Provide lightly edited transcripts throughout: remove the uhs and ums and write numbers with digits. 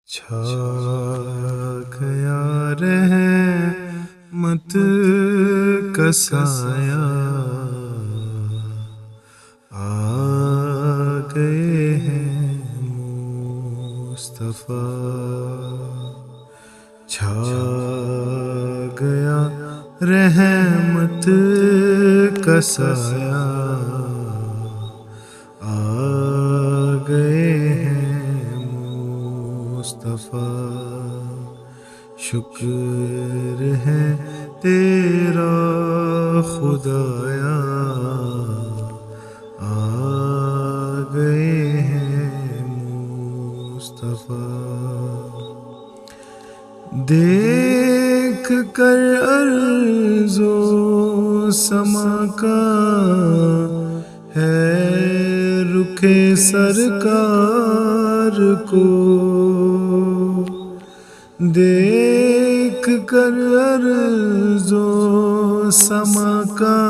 چھا گیا رحمت کا سایہ، آ گئے ہیں مصطفیٰ۔ چھا گیا رحمت کا سایہ، آ گئے ہیں مصطفیٰ۔ شکر ہے تیرا خدایا، آ گئے ہیں مصطفیٰ۔ دیکھ کر ارض و سما کا ہے رخ سرکار کو، دیکھ کر ارض و سما کا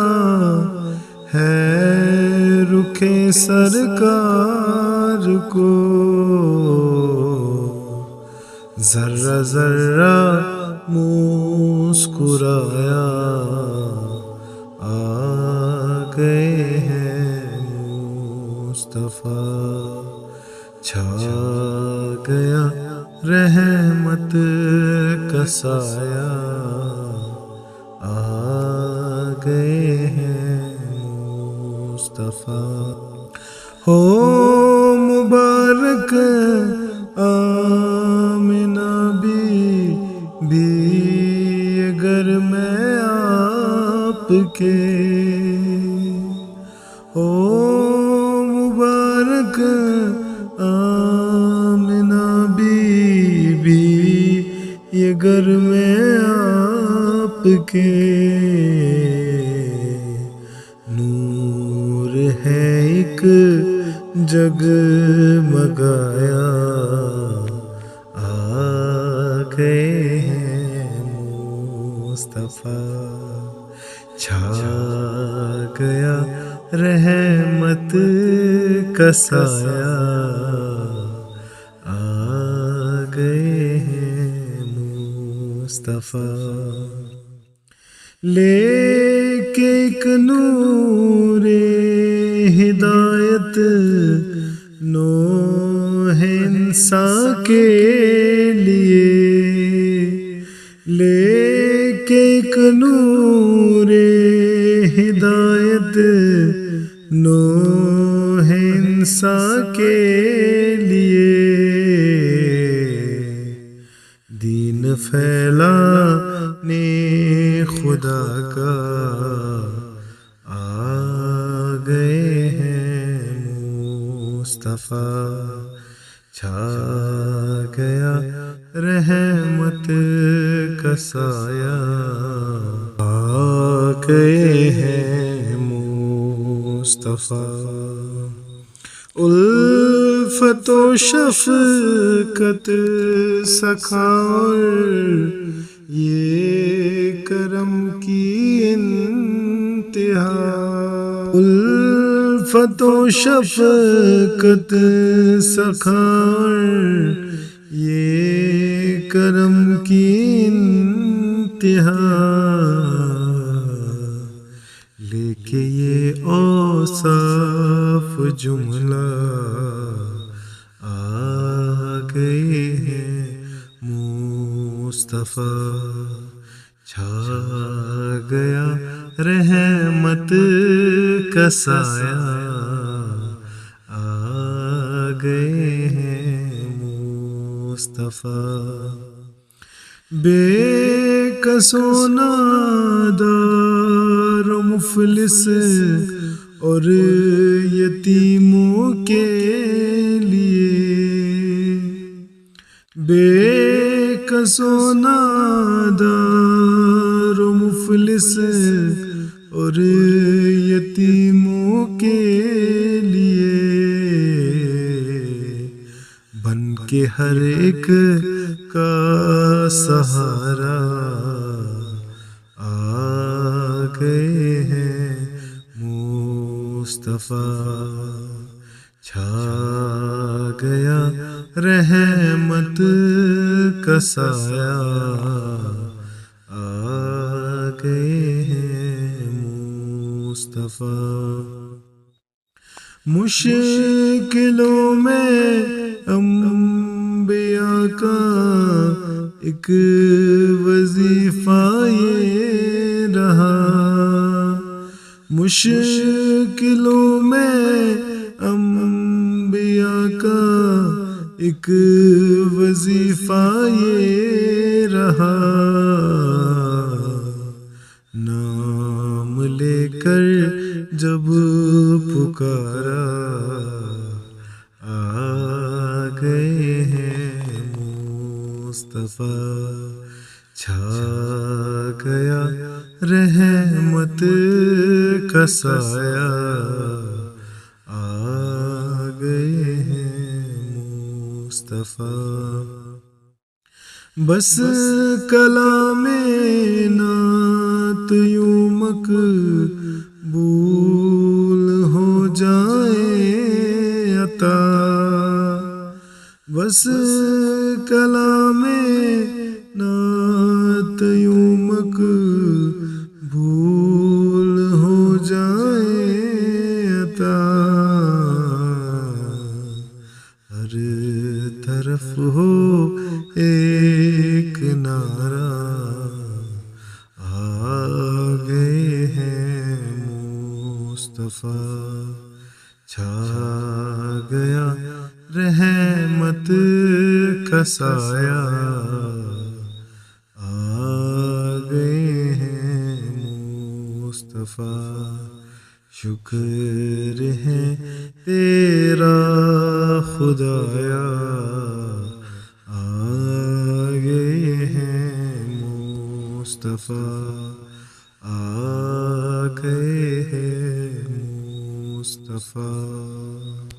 ہے رخ سرکار کو، ذرہ ذرہ مسکرایا، آ گئے ہیں مصطفیٰ۔ چھا گیا رحمت کا سایہ، آ گئے ہیں مصطفیٰ۔ ہو مبارک آمنہ بی اگر میں آپ کے، ہو مبارک آمنہ بی اگر میں آپ کے، نور ہے ایک جگمگایا، آ گئے ہیں مصطفیٰ۔ چھا گیا رحمت کا سایہ، آ گئے ہیں مصطفیٰ۔ لے کے ایک نور ہدایت نوح انساں کے لیے، لے کے ایک نور ہدایت نوح انساں کے لیے، دین پھیلانے خدا کا، آ گئے ہیں مصطفیٰ۔ چھا گیا رحمت کا سایہ، آ گئے ہیں مصطفیٰ۔ الفت و شفقت سخاوت یہ کرم کی انتہا، الفت و شفقت سخاوت یہ کرم کی انتہا، لے کے یہ اوصاف جملہ، آ گئے ہیں مصطفیٰ۔ چھا گیا رحمت کا سایہ، آ گئے ہیں مصطفیٰ۔ بے کس و نادار و مفلس اور یتیموں کے لیے، بے کس و نادار و مفلس اور یتیموں کے لیے، بن کے ہر ایک کا سہارا، آ گئے ہیں مصطفیٰ۔ چھا گیا رحمت کا سایہ، آ گئے ہیں مصطفیٰ۔ مشکلوں میں انبیاء کا ایک وظیفہ یہ رہا، مشکلوں میں انبیاء کا ایک وظیفہ یہ رہا، نام لے کر جب پکارا، آ گئے ہیں مصطفیٰ۔ چھا گیا رحمت کا سایہ، آ گئے ہیں مصطفیٰ۔ بس کلام نعت یوں مقبول ہو جائے عطا، بس کلام نعت یوں مقبول ہو جائے عطا، ہر طرف ہو ایک نعرہ، آ گئے ہیں مصطفیٰ۔ چھا گیا رحمت کا سایہ، آ گئے ہیں مصطفیٰ۔ شکر ہے تیرا خدایا، آ گئے ہیں مصطفیٰ، آ گئے ہیں مصطفیٰ۔